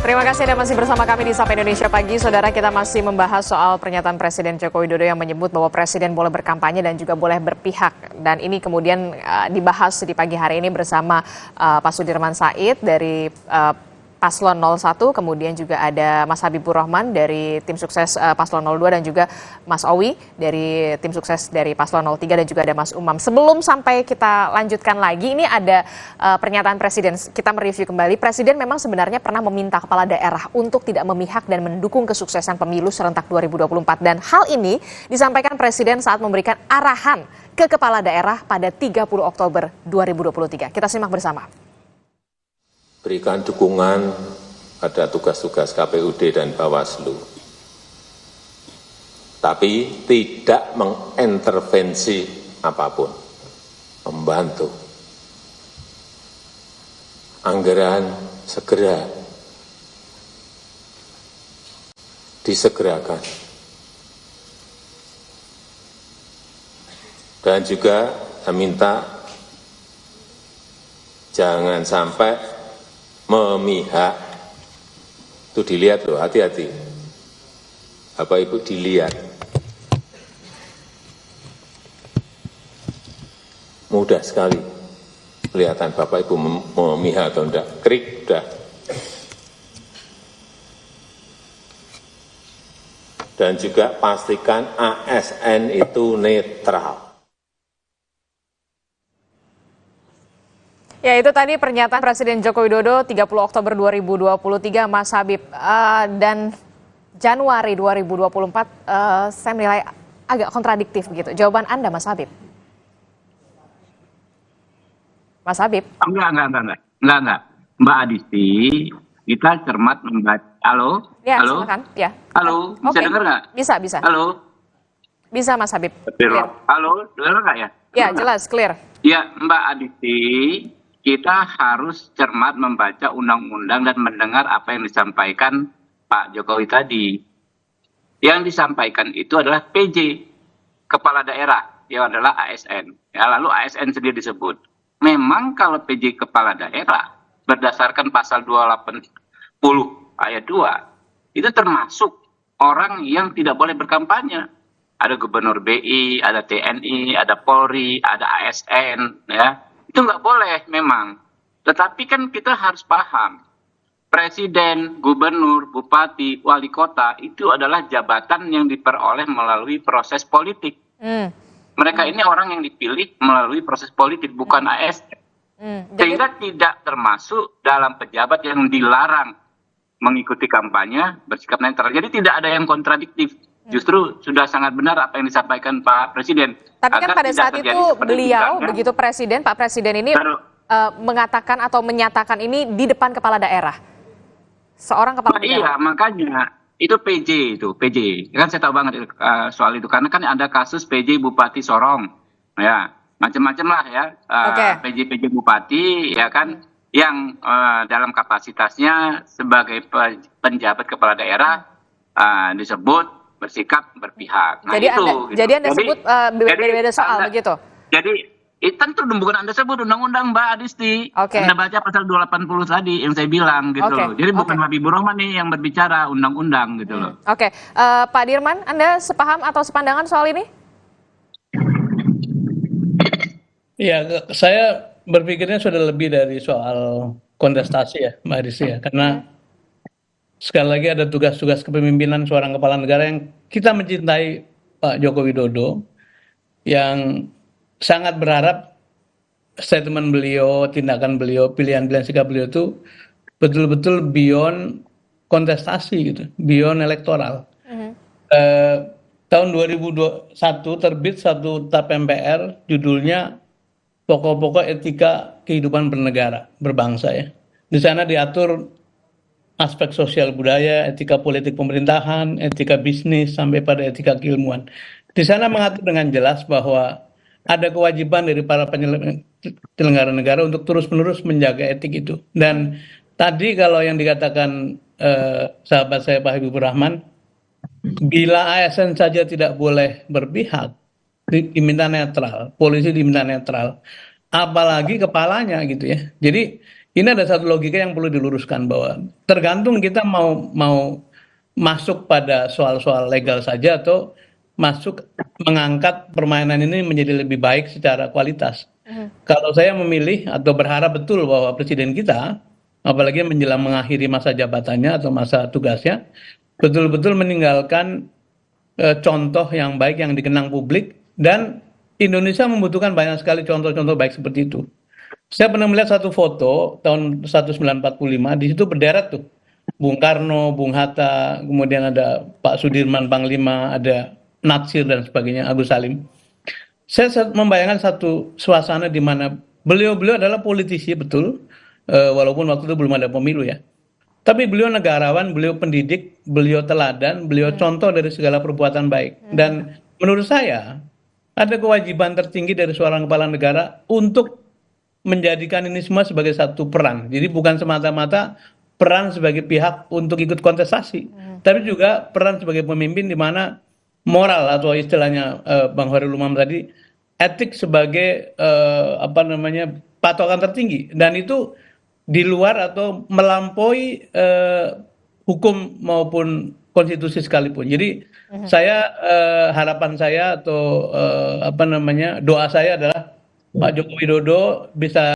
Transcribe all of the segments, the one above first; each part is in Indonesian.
Terima kasih Anda masih bersama kami di Sapa Indonesia Pagi. Saudara, kita masih membahas soal pernyataan Presiden Joko Widodo yang menyebut bahwa Presiden boleh berkampanye dan juga boleh berpihak. Dan ini kemudian dibahas di pagi hari ini bersama Pak Sudirman Said dari Paslon 01, kemudian juga ada Mas Habibur Rahman dari tim sukses Paslon 02 dan juga Mas Owi dari tim sukses dari Paslon 03 dan juga ada Mas Umam. Sebelum sampai kita lanjutkan lagi, ini ada pernyataan Presiden. Kita mereview kembali. Presiden memang sebenarnya pernah meminta kepala daerah untuk tidak memihak dan mendukung kesuksesan pemilu serentak 2024. Dan hal ini disampaikan Presiden saat memberikan arahan ke kepala daerah pada 30 Oktober 2023. Kita simak bersama. Berikan dukungan pada tugas-tugas KPUD dan Bawaslu, tapi tidak mengintervensi apapun, membantu. Anggaran segera disegerakan. Dan juga saya minta jangan sampai memihak. Itu dilihat loh, hati-hati. Bapak Ibu dilihat. Mudah sekali kelihatan Bapak Ibu memihak atau enggak. Krik, udah. Dan juga pastikan ASN itu netral. Ya, itu tadi pernyataan Presiden Joko Widodo 30 Oktober 2023, Mas Habib. Dan Januari 2024 saya menilai agak kontradiktif begitu. Jawaban Anda, Mas Habib? Mas Habib? Enggak. Mbak Adisti, kita cermat membaca. Halo? Ya, halo? silakan. Ya. Halo, bisa dengar nggak? Bisa. Halo? Bisa, Mas Habib. Clear. Halo, dengar nggak ya? Ya, jelas, clear. Ya, Mbak Adisti, kita harus cermat membaca undang-undang dan mendengar apa yang disampaikan Pak Jokowi tadi. Yang disampaikan itu adalah PJ, kepala daerah, yang adalah ASN. Ya, lalu ASN sendiri disebut. Memang kalau PJ kepala daerah, berdasarkan pasal 280 ayat 2, itu termasuk orang yang tidak boleh berkampanye. Ada gubernur BI, ada TNI, ada Polri, ada ASN, ya. Itu nggak boleh memang. Tetapi kan kita harus paham, presiden, gubernur, bupati, wali kota itu adalah jabatan yang diperoleh melalui proses politik. Mereka ini orang yang dipilih melalui proses politik, bukan ASN. Sehingga tidak termasuk dalam pejabat yang dilarang mengikuti kampanye, bersikap netral. Jadi tidak ada yang kontradiktif. Justru sudah sangat benar apa yang disampaikan Pak Presiden. Tapi kan pada saat itu beliau, begitu Pak Presiden ini mengatakan atau menyatakan ini di depan kepala daerah. Seorang kepala daerah. Iya, makanya itu PJ. Kan saya tahu banget soal itu. Karena kan ada kasus PJ Bupati Sorong. Ya, macam-macam lah ya. PJ Bupati, ya kan, yang dalam kapasitasnya sebagai penjabat kepala daerah disebut bersikap berpihak. Nah, jadi Anda sebut beda-beda soal begitu? Jadi itu tentu bukan Anda sebut undang-undang, Mbak Adisti. Anda baca pasal 280 tadi yang saya bilang gitu loh. Jadi bukan Habibur Rahman nih yang berbicara undang-undang gitu loh. Pak Dirman, Anda sepaham atau sepandangan soal ini? Ya, saya berpikirnya sudah lebih dari soal kontestasi ya, Mbak Adisti ya. Karena sekali lagi ada tugas-tugas kepemimpinan seorang kepala negara yang kita mencintai Pak Joko Widodo, yang sangat berharap statement beliau, tindakan beliau, pilihan-pilihan sikap beliau itu betul-betul beyond kontestasi gitu, beyond elektoral. Tahun 2021 terbit satu TAP MPR, judulnya Pokok-pokok Etika Kehidupan Bernegara, Berbangsa ya. Di sana diatur aspek sosial budaya, etika politik pemerintahan, etika bisnis, sampai pada etika keilmuan. Di sana mengatur dengan jelas bahwa ada kewajiban dari para penyelenggara negara untuk terus-menerus menjaga etik itu. Dan tadi kalau yang dikatakan sahabat saya Pak Habibur Rahman, bila ASN saja tidak boleh berpihak, diminta netral, polisi diminta netral, apalagi kepalanya gitu ya. Jadi ini ada satu logika yang perlu diluruskan bahwa tergantung kita mau masuk pada soal-soal legal saja atau masuk mengangkat permainan ini menjadi lebih baik secara kualitas. Kalau saya memilih atau berharap betul bahwa presiden kita, apalagi menjelang mengakhiri masa jabatannya atau masa tugasnya, betul-betul meninggalkan contoh yang baik yang dikenang publik, dan Indonesia membutuhkan banyak sekali contoh-contoh baik seperti itu. Saya pernah melihat satu foto tahun 1945, di situ berderet tuh Bung Karno, Bung Hatta, kemudian ada Pak Sudirman Panglima, ada Natsir dan sebagainya, Agus Salim. Saya membayangkan satu suasana di mana beliau-beliau adalah politisi betul, walaupun waktu itu belum ada pemilu ya. Tapi beliau negarawan, beliau pendidik, beliau teladan, beliau contoh dari segala perbuatan baik. Dan menurut saya ada kewajiban tertinggi dari seorang kepala negara untuk menjadikan ini semua sebagai satu peran. Jadi bukan semata-mata peran sebagai pihak untuk ikut kontestasi, tapi juga peran sebagai pemimpin di mana moral atau istilahnya Bang Hoirul Umam tadi, etik sebagai patokan tertinggi, dan itu di luar atau melampaui hukum maupun konstitusi sekalipun. Jadi saya harapan saya atau doa saya adalah Pak Joko Widodo bisa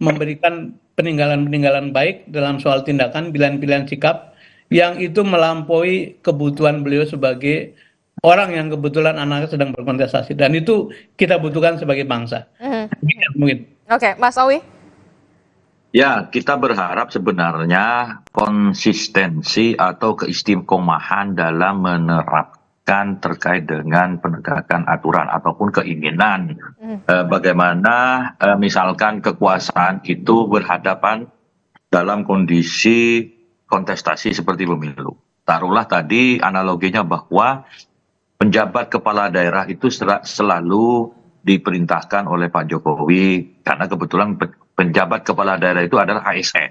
memberikan peninggalan-peninggalan baik dalam soal tindakan, pilihan-pilihan sikap yang itu melampaui kebutuhan beliau sebagai orang yang kebetulan anaknya sedang berkontestasi, dan itu kita butuhkan sebagai bangsa. Mungkin. Oke, Mas Owi. Ya, kita berharap sebenarnya konsistensi atau keistiqomahan dalam menerapkan terkait dengan penegakan aturan ataupun keinginan bagaimana misalkan kekuasaan itu berhadapan dalam kondisi kontestasi seperti pemilu. Taruhlah tadi analoginya bahwa penjabat kepala daerah itu selalu diperintahkan oleh Pak Jokowi karena kebetulan penjabat kepala daerah itu adalah ASN.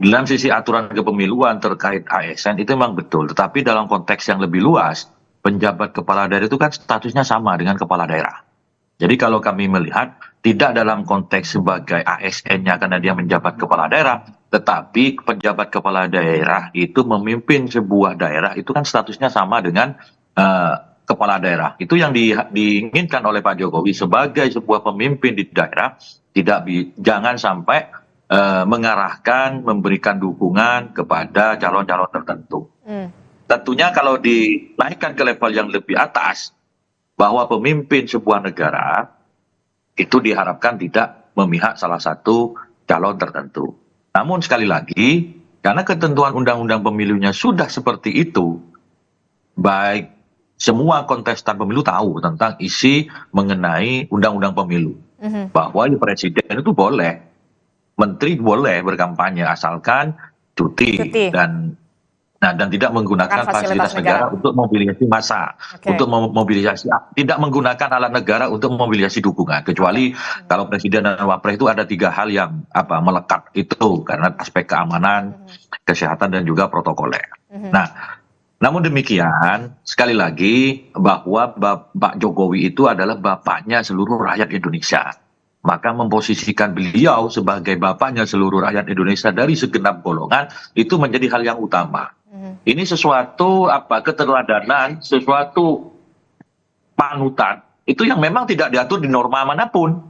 Dalam sisi aturan kepemiluan terkait ASN itu memang betul, tetapi dalam konteks yang lebih luas, penjabat kepala daerah itu kan statusnya sama dengan kepala daerah. Jadi kalau kami melihat tidak dalam konteks sebagai ASN-nya karena dia menjabat kepala daerah, tetapi penjabat kepala daerah itu memimpin sebuah daerah itu kan statusnya sama dengan kepala daerah. Itu yang diinginkan oleh Pak Jokowi sebagai sebuah pemimpin di daerah, jangan sampai mengarahkan, memberikan dukungan kepada calon-calon tertentu. Tentunya kalau dinaikkan ke level yang lebih atas, bahwa pemimpin sebuah negara itu diharapkan tidak memihak salah satu calon tertentu. Namun sekali lagi, karena ketentuan undang-undang pemilunya sudah seperti itu, baik semua kontestan pemilu tahu tentang isi mengenai undang-undang pemilu. Bahwa presiden itu boleh, menteri boleh berkampanye asalkan cuti. Dan tidak menggunakan fasilitas negara untuk mobilisasi massa, untuk memobilisasi, tidak menggunakan alat negara untuk memobilisasi dukungan, kecuali kalau presiden dan wapres itu ada 3 hal yang melekat itu karena aspek keamanan, kesehatan dan juga protokoler. Nah, namun demikian sekali lagi bahwa Pak Jokowi itu adalah bapaknya seluruh rakyat Indonesia. Maka memposisikan beliau sebagai bapaknya seluruh rakyat Indonesia dari segenap golongan itu menjadi hal yang utama. Ini sesuatu keteladanan, sesuatu panutan itu yang memang tidak diatur di norma manapun.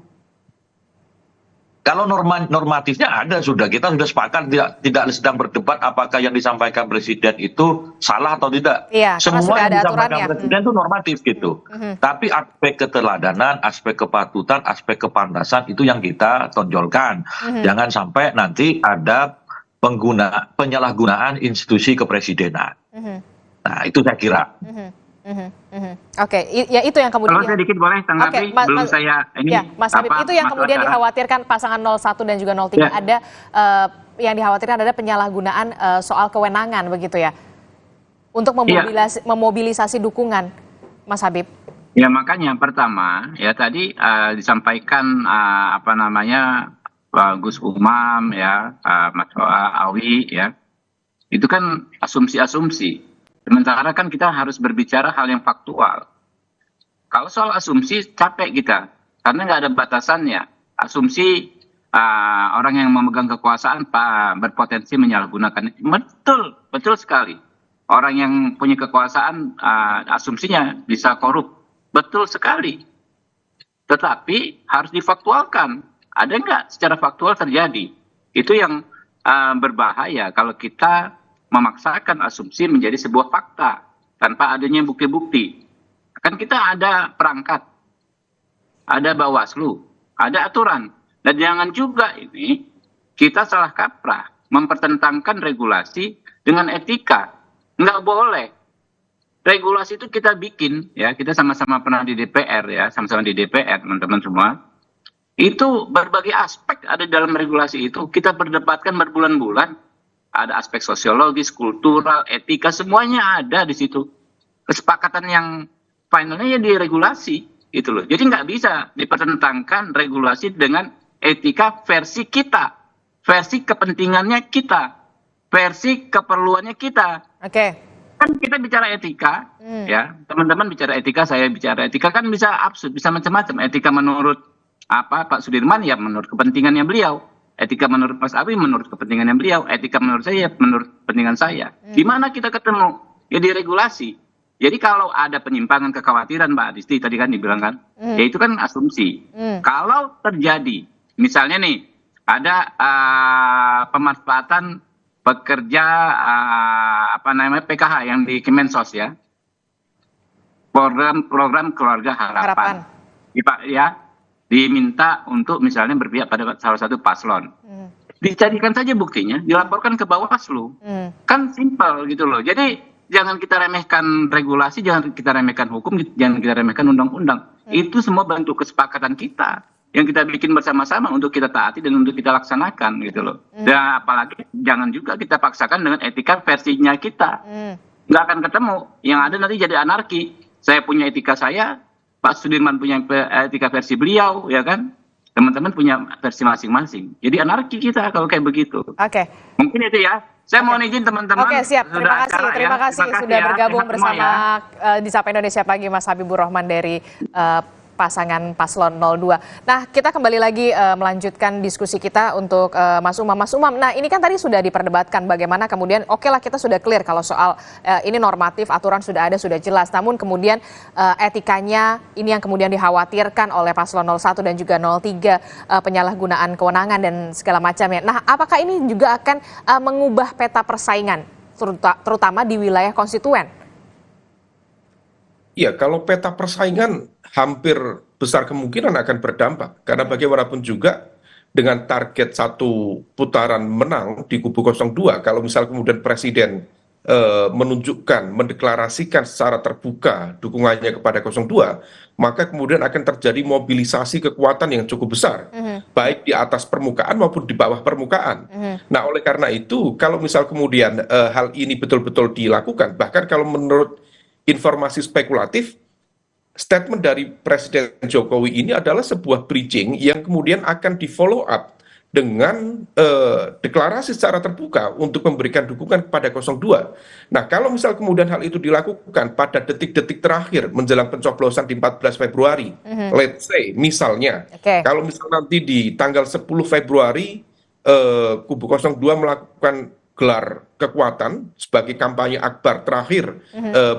Kalau normatifnya ada, kita sudah sepakat, tidak sedang berdebat apakah yang disampaikan presiden itu salah atau tidak. Iya, semua yang disampaikan presiden itu normatif gitu. Tapi aspek keteladanan, aspek kepatutan, aspek kepantasan itu yang kita tonjolkan. Jangan sampai nanti ada penyalahgunaan institusi kepresidenan. Nah, itu saya kira. Oke, ya itu yang kemudian. Kalau sedikit boleh tanggapi, belum saya ini. Ya, Mas Habib, itu yang kemudian dikhawatirkan pasangan 01 dan juga 03 ada yang dikhawatirkan ada penyalahgunaan soal kewenangan begitu ya, untuk memobilisasi dukungan, Mas Habib. Ya makanya pertama ya tadi disampaikan Pak Gus Umam ya, Mas Awi ya, itu kan asumsi-asumsi. Sementara kan kita harus berbicara hal yang faktual. Kalau soal asumsi capek kita, karena nggak ada batasannya. Asumsi orang yang memegang kekuasaan berpotensi menyalahgunakan. Betul, betul sekali. Orang yang punya kekuasaan asumsinya bisa korup. Betul sekali. Tetapi harus difaktualkan. Ada nggak secara faktual terjadi? Itu yang berbahaya kalau kita memaksakan asumsi menjadi sebuah fakta tanpa adanya bukti-bukti. Kan kita ada perangkat, ada Bawaslu, ada aturan. Dan jangan juga ini kita salah kaprah mempertentangkan regulasi dengan etika. Nggak boleh. Regulasi itu kita bikin, ya, kita sama-sama pernah di DPR, ya, sama-sama di DPR, teman-teman semua. Itu berbagai aspek ada dalam regulasi itu. Kita berdebatkan berbulan-bulan. Ada aspek sosiologis, kultural, etika, semuanya ada di situ. Kesepakatan yang finalnya ya di regulasi, gitu loh. Jadi nggak bisa dipertentangkan regulasi dengan etika versi kita, versi kepentingannya kita, versi keperluannya kita. Oke. Kan kita bicara etika, ya, teman-teman bicara etika, saya bicara etika, kan bisa absurd, bisa macam-macam. Etika menurut Pak Sudirman ya menurut kepentingannya beliau, etika menurut Mas Awi menurut kepentingannya beliau, etika menurut saya menurut kepentingan saya. Di mana kita ketemu? Ya di regulasi. Jadi kalau ada penyimpangan, kekhawatiran Mbak Adisti tadi kan dibilang kan, ya itu kan asumsi. Kalau terjadi, misalnya nih ada pemanfaatan pekerja PKH yang di Kemensos, ya, program keluarga harapan. Ya, diminta untuk misalnya berpihak pada salah satu paslon. Dicarikan saja buktinya, dilaporkan ke Bawaslu. Kan simpel gitu loh. Jadi jangan kita remehkan regulasi, jangan kita remehkan hukum, jangan kita remehkan undang-undang. Itu semua bentuk kesepakatan kita yang kita bikin bersama-sama untuk kita taati dan untuk kita laksanakan gitu loh. Dan apalagi jangan juga kita paksakan dengan etika versinya kita. Nggak akan ketemu. Yang ada nanti jadi anarki. Saya punya etika saya, Pak Sudirman punya etika versi beliau, ya kan? Teman-teman punya versi masing-masing. Jadi anarki kita kalau kayak begitu. Oke. Mungkin itu ya. Saya mohon izin teman-teman. Oke, siap. Terima kasih sudah bergabung bersama di Sapa Indonesia Pagi, Mas Habibur Rahman dari pasangan paslon 02. Nah, kita kembali lagi melanjutkan diskusi kita untuk Mas Umam. Mas Umam, nah ini kan tadi sudah diperdebatkan bagaimana kemudian, oke lah kita sudah clear kalau soal ini normatif, aturan sudah ada, sudah jelas. Namun kemudian etikanya ini yang kemudian dikhawatirkan oleh paslon 01 dan juga 03, penyalahgunaan kewenangan dan segala macamnya. Nah, apakah ini juga akan mengubah peta persaingan, terutama di wilayah konstituen? Ya, kalau peta persaingan hampir besar kemungkinan akan berdampak. Karena bagaimanapun juga dengan target satu putaran menang di kubu 02, kalau misal kemudian Presiden menunjukkan, mendeklarasikan secara terbuka dukungannya kepada 02, maka kemudian akan terjadi mobilisasi kekuatan yang cukup besar, baik di atas permukaan maupun di bawah permukaan. Nah, oleh karena itu, kalau misal kemudian hal ini betul-betul dilakukan, bahkan kalau menurut informasi spekulatif, statement dari Presiden Jokowi ini adalah sebuah bridging yang kemudian akan di-follow up dengan deklarasi secara terbuka untuk memberikan dukungan kepada 02. Nah, kalau misal kemudian hal itu dilakukan pada detik-detik terakhir menjelang pencoblosan di 14 Februari, let's say, misalnya, kalau misal nanti di tanggal 10 Februari, kubu 02 melakukan gelar kekuatan sebagai kampanye akbar terakhir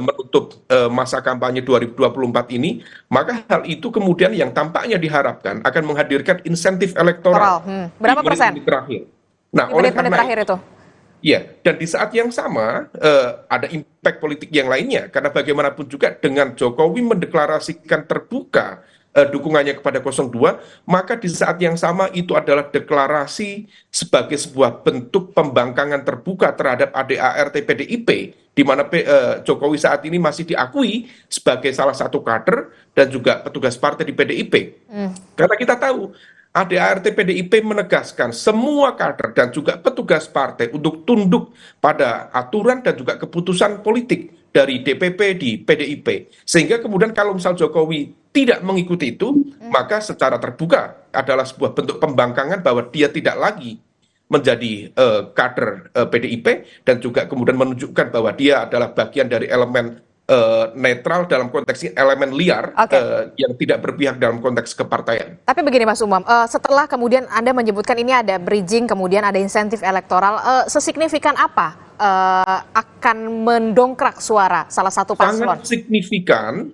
menutup masa kampanye 2024 ini, maka hal itu kemudian yang tampaknya diharapkan akan menghadirkan insentif elektoral. Berapa persen? Terakhir. Nah, oleh karena terakhir itu. Ya, dan di saat yang sama ada impact politik yang lainnya, karena bagaimanapun juga dengan Jokowi mendeklarasikan terbuka dukungannya kepada 02, maka di saat yang sama itu adalah deklarasi sebagai sebuah bentuk pembangkangan terbuka terhadap ADART PDIP, di mana Jokowi saat ini masih diakui sebagai salah satu kader dan juga petugas partai di PDIP. Karena kita tahu ADART PDIP menegaskan semua kader dan juga petugas partai untuk tunduk pada aturan dan juga keputusan politik dari DPP di PDIP. Sehingga kemudian kalau misal Jokowi tidak mengikuti itu, maka secara terbuka adalah sebuah bentuk pembangkangan bahwa dia tidak lagi menjadi kader PDIP dan juga kemudian menunjukkan bahwa dia adalah bagian dari elemen netral dalam konteks ini, elemen liar yang tidak berpihak dalam konteks kepartaian. Tapi begini Mas Umam, setelah kemudian Anda menyebutkan ini ada bridging, kemudian ada insentif elektoral, sesignifikan apa akan mendongkrak suara salah satu paslon?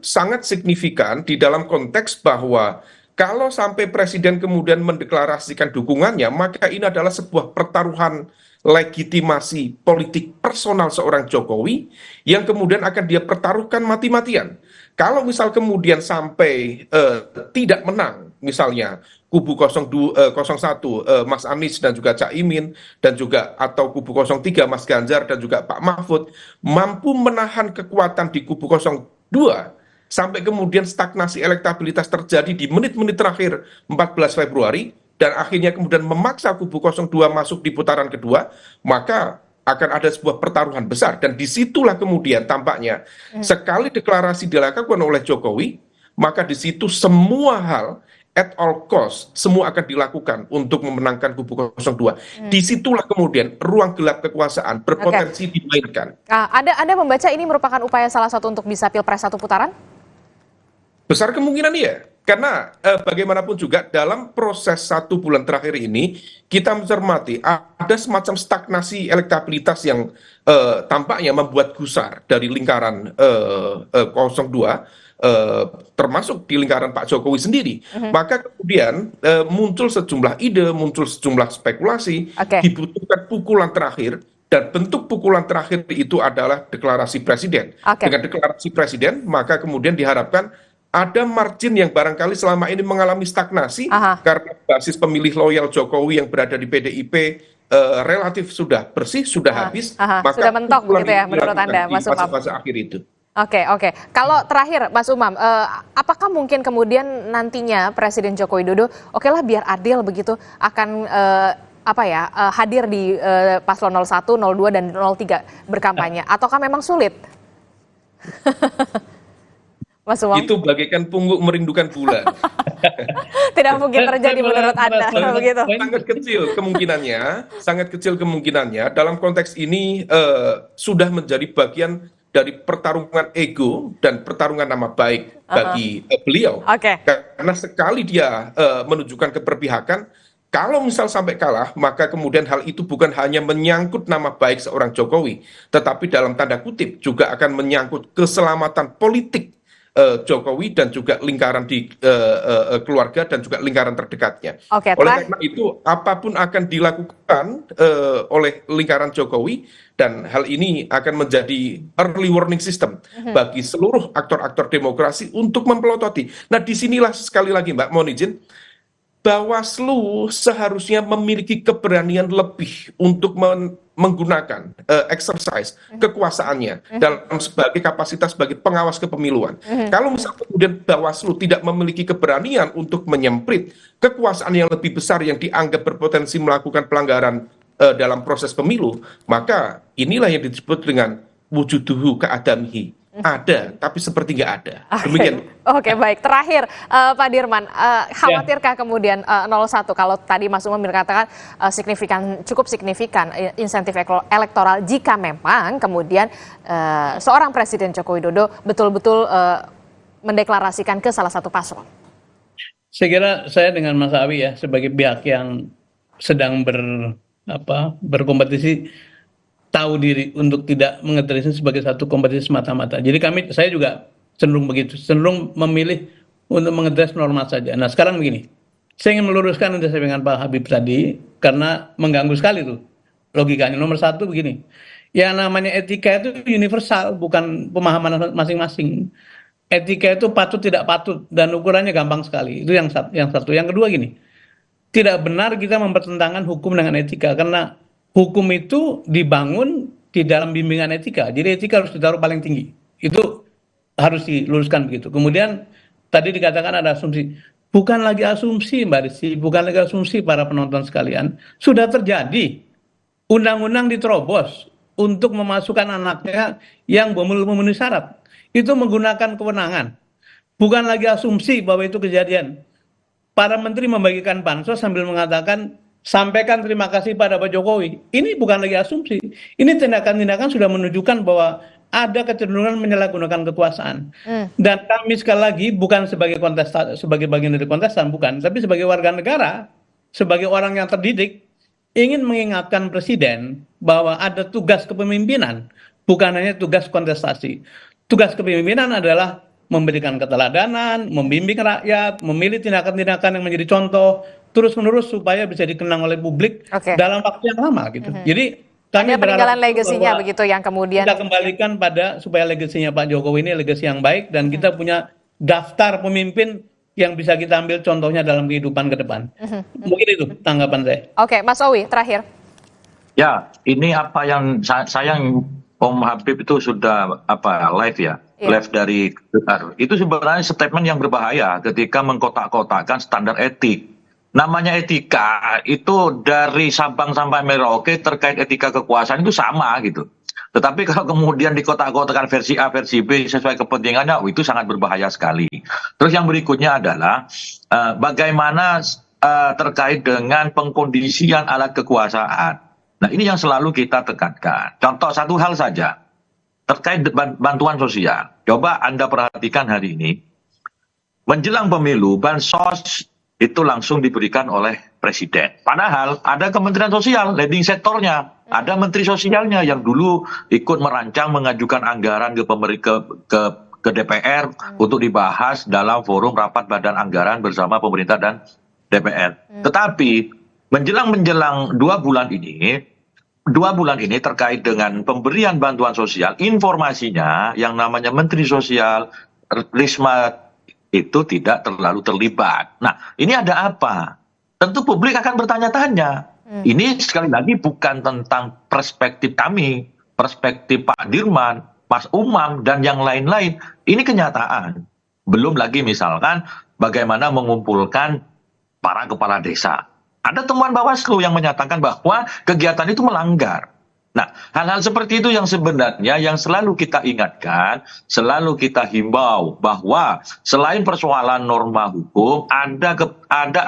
Sangat signifikan di dalam konteks bahwa kalau sampai presiden kemudian mendeklarasikan dukungannya, maka ini adalah sebuah pertaruhan legitimasi politik personal seorang Jokowi yang kemudian akan dia pertaruhkan mati-matian. Kalau misal kemudian sampai tidak menang, misalnya kubu 01 Mas Anies dan juga Caimin, dan juga atau kubu 03 Mas Ganjar dan juga Pak Mahfud mampu menahan kekuatan di kubu 02 sampai kemudian stagnasi elektabilitas terjadi di menit-menit terakhir 14 Februari, dan akhirnya kemudian memaksa kubu 02 masuk di putaran kedua, maka akan ada sebuah pertaruhan besar. Dan disitulah kemudian tampaknya sekali deklarasi dilakukan oleh Jokowi, maka di situ semua hal at all cost, semua akan dilakukan untuk memenangkan kubu 02. Disitulah kemudian ruang gelap kekuasaan berpotensi dimainkan. Anda membaca ini merupakan upaya salah satu untuk bisa pilpres satu putaran? Besar kemungkinan iya. Karena bagaimanapun juga dalam proses 1 bulan terakhir ini, kita mencermati ada semacam stagnasi elektabilitas yang tampaknya membuat gusar dari lingkaran 02, termasuk di lingkaran Pak Jokowi sendiri. Maka kemudian muncul sejumlah ide, muncul sejumlah spekulasi, dibutuhkan pukulan terakhir, dan bentuk pukulan terakhir itu adalah deklarasi presiden. Dengan deklarasi presiden, maka kemudian diharapkan ada margin yang barangkali selama ini mengalami stagnasi karena basis pemilih loyal Jokowi yang berada di PDIP relatif sudah bersih, sudah habis. Maka sudah mentok begitu ya menurut Anda, Mas Umam? Fase akhir itu. Oke. Kalau terakhir, Mas Umam, apakah mungkin kemudian nantinya Presiden Joko Widodo, okelah biar adil begitu, akan hadir di paslon 01, 02, dan 03 berkampanye, ataukah memang sulit? Mas Umam? Itu bagaikan pungguk merindukan bulan. Tidak mungkin terjadi menurut Anda, begitu? Sangat kecil kemungkinannya. Dalam konteks ini sudah menjadi bagian dari pertarungan ego dan pertarungan nama baik bagi beliau. Karena sekali dia menunjukkan keberpihakan, kalau misal sampai kalah, maka kemudian hal itu bukan hanya menyangkut nama baik seorang Jokowi, tetapi dalam tanda kutip juga akan menyangkut keselamatan politik Jokowi dan juga lingkaran di keluarga dan juga lingkaran terdekatnya. Oleh karena itu, apapun akan dilakukan oleh lingkaran Jokowi, dan hal ini akan menjadi early warning system bagi seluruh aktor-aktor demokrasi untuk mempelototi. Nah, disinilah sekali lagi Mbak, mohon izin, Bawaslu seharusnya memiliki keberanian lebih untuk menggunakan exercise kekuasaannya dalam sebagai kapasitas sebagai pengawas kepemiluan. Kalau misalnya kemudian Bawaslu tidak memiliki keberanian untuk menyemprit kekuasaan yang lebih besar yang dianggap berpotensi melakukan pelanggaran dalam proses pemilu, maka inilah yang disebut dengan wujuduhu keadamihi. Ada, tapi seperti nggak ada. Demikian. Oke, baik. Terakhir, Pak Dirman, khawatirkah kemudian 01, kalau tadi Mas Umam berkatakan cukup signifikan insentif elektoral jika memang kemudian seorang Presiden Joko Widodo betul-betul mendeklarasikan ke salah satu paslon? Saya kira saya dengan Mas Awi ya, sebagai pihak yang sedang berkompetisi, tahu diri untuk tidak mengeterisi sebagai satu kompetisi semata-mata. Jadi saya juga cenderung begitu, cenderung memilih untuk mengetes norma saja. Nah, sekarang begini, saya ingin meluruskan yang saya dengan Pak Habib tadi, karena mengganggu sekali tuh logikanya. Nomor satu begini, yang namanya etika itu universal, bukan pemahaman masing-masing. Etika itu patut tidak patut, dan ukurannya gampang sekali. Itu yang satu. Yang kedua gini, tidak benar kita mempertentangkan hukum dengan etika, karena hukum itu dibangun di dalam bimbingan etika. Jadi etika harus ditaruh paling tinggi. Itu harus diluruskan begitu. Kemudian tadi dikatakan ada asumsi. Bukan lagi asumsi Mbak Rizky, bukan lagi asumsi para penonton sekalian. Sudah terjadi. Undang-undang diterobos untuk memasukkan anaknya yang memenuhi syarat. Itu menggunakan kewenangan. Bukan lagi asumsi bahwa itu kejadian. Para menteri membagikan bansos sambil mengatakan, sampaikan terima kasih pada Pak Jokowi. Ini bukan lagi asumsi. Ini tindakan-tindakan sudah menunjukkan bahwa ada kecenderungan menyalahgunakan kekuasaan. Dan kami sekali lagi bukan sebagai kontestan, sebagai bagian dari kontestan, bukan, tapi sebagai warga negara, sebagai orang yang terdidik, ingin mengingatkan presiden bahwa ada tugas kepemimpinan, bukan hanya tugas kontestasi. Tugas kepemimpinan adalah memberikan keteladanan, membimbing rakyat, memilih tindakan-tindakan yang menjadi contoh terus-menerus supaya bisa dikenang oleh publik dalam waktu yang lama gitu. Jadi kami Ada peninggalan berharap legasinya bahwa begitu yang kemudian kita kembalikan pada supaya legasinya Pak Jokowi ini legasi yang baik dan kita punya daftar pemimpin yang bisa kita ambil contohnya dalam kehidupan ke depan. Mungkin itu tanggapan saya. Oke, Mas Owi terakhir. Ya, ini apa yang sayang Om Habib itu sudah live ya, live dari Twitter. Itu sebenarnya statement yang berbahaya ketika mengkotak-kotakkan standar etik. Namanya etika itu dari Sabang sampai Merauke terkait etika kekuasaan itu sama gitu. Tetapi kalau kemudian dikotak-kotakan versi A, versi B sesuai kepentingannya, itu sangat berbahaya sekali. Terus yang berikutnya adalah bagaimana terkait dengan pengkondisian alat kekuasaan. Nah ini yang selalu kita tekankan. Contoh satu hal saja, terkait bantuan sosial. Coba Anda perhatikan hari ini, menjelang pemilu, bansos itu langsung diberikan oleh presiden. Padahal ada Kementerian Sosial, leading sektornya, ada Menteri Sosialnya yang dulu ikut merancang mengajukan anggaran ke DPR untuk dibahas dalam forum rapat badan anggaran bersama pemerintah dan DPR. Tetapi menjelang 2 bulan ini terkait dengan pemberian bantuan sosial, informasinya yang namanya Menteri Sosial Risma itu tidak terlalu terlibat. Nah, ini ada apa? Tentu publik akan bertanya-tanya. Ini sekali lagi bukan tentang perspektif kami, perspektif Pak Dirman, Mas Umam, dan yang lain-lain. Ini kenyataan. Belum lagi misalkan bagaimana mengumpulkan para kepala desa. Ada temuan Bawaslu yang menyatakan bahwa kegiatan itu melanggar. Nah, hal-hal seperti itu yang sebenarnya yang selalu kita ingatkan, selalu kita himbau bahwa selain persoalan norma hukum, ada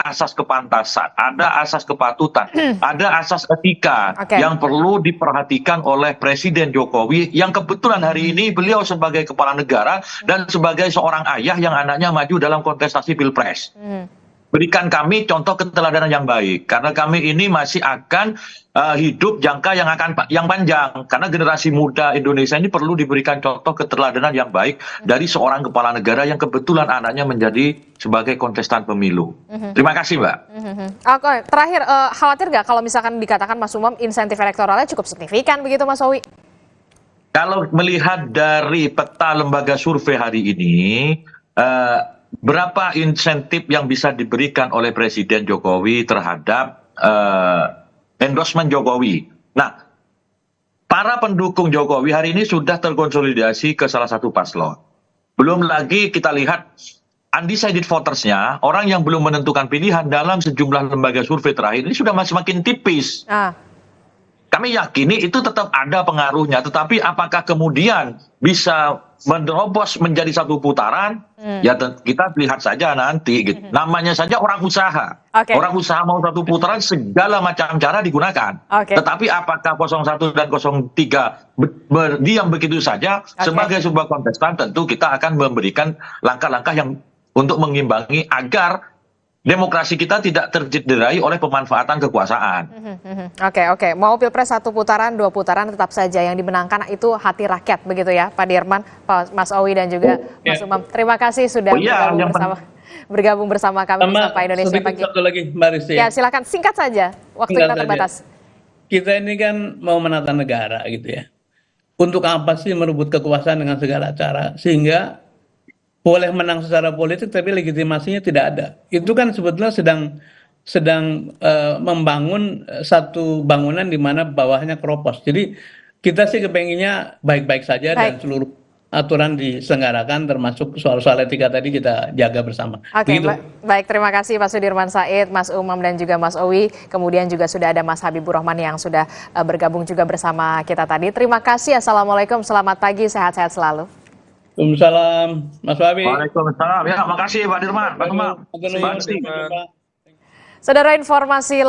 asas kepantasan, ada asas kepatutan, ada asas etika yang perlu diperhatikan oleh Presiden Jokowi yang kebetulan hari ini beliau sebagai kepala negara dan sebagai seorang ayah yang anaknya maju dalam kontestasi Pilpres. Berikan kami contoh keteladanan yang baik, karena kami ini masih akan hidup jangka yang panjang, karena generasi muda Indonesia ini perlu diberikan contoh keteladanan yang baik dari seorang kepala negara yang kebetulan anaknya menjadi sebagai kontestan pemilu. Terima kasih, Mbak. Oke, terakhir, khawatir nggak kalau misalkan dikatakan Mas Umam insentif elektoralnya cukup signifikan begitu, Mas Owi? Kalau melihat dari peta lembaga survei hari ini, berapa insentif yang bisa diberikan oleh Presiden Jokowi terhadap endorsement Jokowi. Nah, para pendukung Jokowi hari ini sudah terkonsolidasi ke salah satu paslon. Belum lagi kita lihat undecided votersnya, orang yang belum menentukan pilihan dalam sejumlah lembaga survei terakhir ini sudah semakin tipis. Kami yakini itu tetap ada pengaruhnya, tetapi apakah kemudian bisa menerobos menjadi satu putaran? Ya kita lihat saja nanti. Gitu. Namanya saja orang usaha. Orang usaha mau satu putaran segala macam cara digunakan. Tetapi apakah 01 dan 03 berdiam begitu saja sebagai sebuah kontestan? Tentu kita akan memberikan langkah-langkah yang untuk mengimbangi agar demokrasi kita tidak tercederai oleh pemanfaatan kekuasaan. Oke. Mau Pilpres 1 putaran, 2 putaran tetap saja yang dimenangkan itu hati rakyat begitu ya, Pak Dirman, Pak Mas Owi dan juga Mas Umam. Terima kasih sudah bergabung bersama kami di Sapa Indonesia Pagi. Satu lagi, Mbak Rizky. Ya, silakan singkat saja. Waktu kita terbatas. Kita ini kan mau menata negara gitu ya. Untuk apa sih merebut kekuasaan dengan segala cara sehingga boleh menang secara politik tapi legitimasinya tidak ada. Itu kan sebetulnya sedang membangun satu bangunan di mana bawahnya keropos. Jadi kita sih kepenginnya baik-baik saja dan seluruh aturan diselenggarakan termasuk soal-soal etika tadi kita jaga bersama. Baik, terima kasih Pak Sudirman Said, Mas Umam dan juga Mas Owi. Kemudian juga sudah ada Mas Habibur Rahman yang sudah bergabung juga bersama kita tadi. Terima kasih. Assalamualaikum, selamat pagi, sehat-sehat selalu. Waalaikumsalam, Mas Wabi. Waalaikumsalam. Ya, makasih Pak Dirman, Pak Umam. Saudara, informasi